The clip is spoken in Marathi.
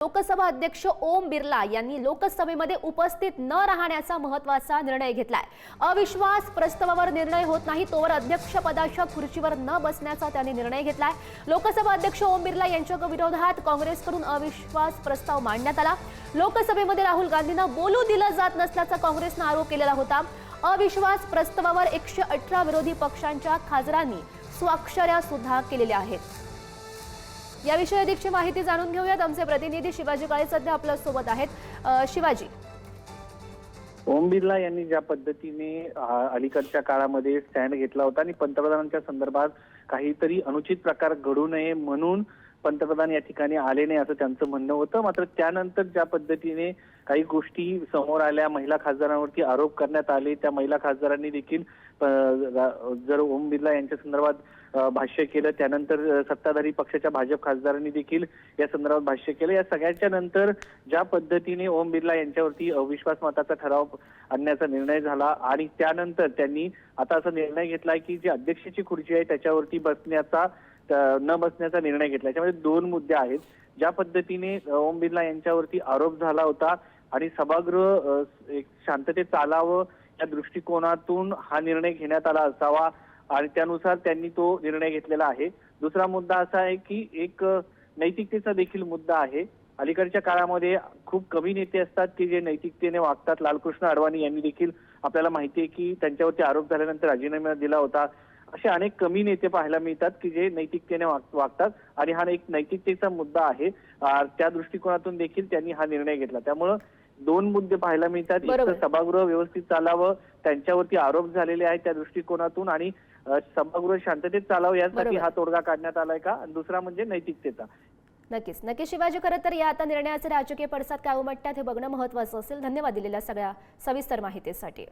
लोकसभा अध्यक्ष ओम बिर्ला यांनी लोकसभेमध्ये उपस्थित न राहण्याचा महत्त्वाचा निर्णय घेतलाय। अविश्वास प्रस्तावावर निर्णय होत नाही तोवर अध्यक्षपदाच्या खुर्चीवर न बसण्याचा त्यांनी निर्णय घेतलाय। लोकसभा अध्यक्ष ओम बिर्ला यांच्या विरोधात काँग्रेसकडून अविश्वास प्रस्ताव मांडण्यात आला। लोकसभेमध्ये राहुल गांधींना बोलू दिलं जात नसल्याचा काँग्रेसने आरोप केलेला होता। अविश्वास प्रस्तावावर 118 विरोधी पक्षांच्या खासदारांनी स्वाक्षऱ्या सुद्धा केलेल्या आहेत। याविषयी अधिकची माहिती जाणून घेऊयात। आमचे प्रतिनिधी शिवाजी काळे सध्या आपल्या सोबत आहेत। शिवाजी, ओम बिर्ला यांनी ज्या पद्धतीने अलीकडच्या काळामध्ये स्टँड घेतला होता आणि पंतप्रधानांच्या संदर्भात काहीतरी अनुचित प्रकार घडू नये म्हणून पंतप्रधान या ठिकाणी आले नाही असं त्यांचं म्हणणं होतं। मात्र त्यानंतर ज्या पद्धतीने काही गोष्टी समोर आल्या, महिला खासदारांवरती आरोप करण्यात आले, त्या महिला खासदारांनी देखील जर ओम बिर्ला यांच्या संदर्भात भाष्य केलं, त्यानंतर सत्ताधारी पक्षाच्या भाजप खासदारांनी देखील या संदर्भात भाष्य केलं। या सगळ्याच्या नंतर ज्या पद्धतीने ओम बिर्ला यांच्यावरती अविश्वास मताचा ठराव आणण्याचा निर्णय झाला आणि त्यानंतर त्यांनी आता असा निर्णय घेतलाय की जी अध्यक्षाची खुर्ची आहे त्याच्यावरती न बसण्याचा निर्णय घेतला। याच्यामध्ये दोन मुद्दे आहेत। ज्या पद्धतीने ओम बिर्ला यांच्यावरती आरोप झाला होता आणि सभागृह एक शांततेत चालावं या दृष्टिकोनातून हा निर्णय घेण्यात आला असावा आणि त्यानुसार त्यांनी तो निर्णय घेतलेला आहे। दुसरा मुद्दा असा आहे की एक नैतिकतेचा देखील मुद्दा आहे। अलीकडच्या काळामध्ये खूप कमी नेते असतात की जे नैतिकतेने वागतात। लालकृष्ण अडवाणी यांनी देखील आपल्याला माहिती आहे की त्यांच्यावरती आरोप झाल्यानंतर राजीनामा दिला होता। असे अनेक कमी नेते पाहायला मिळतात की जे नैतिकतेने वागतात आणि हा एक नैतिकतेचा मुद्दा आहे। त्या दृष्टिकोनातून देखील त्यांनी हा निर्णय घेतला। त्यामुळे दोन मुद्दे पाहायला मिळतात। एक सभागृह व्यवस्थित चालावं, त्यांच्यावरती आरोप झालेले आहेत त्या दृष्टिकोनातून, आणि सभागृह शांततेत चालावं यासाठी हा तोडगा काढण्यात आलाय का, दुसरा म्हणजे नैतिकतेचा। नक्कीच शिवाजी, खरं तर या आता निर्णयाचे राजकीय पडसाद काय उमटतात हे बघणं महत्त्वाचं असेल। धन्यवाद दिलेल्या सगळ्या सविस्तर माहितीसाठी।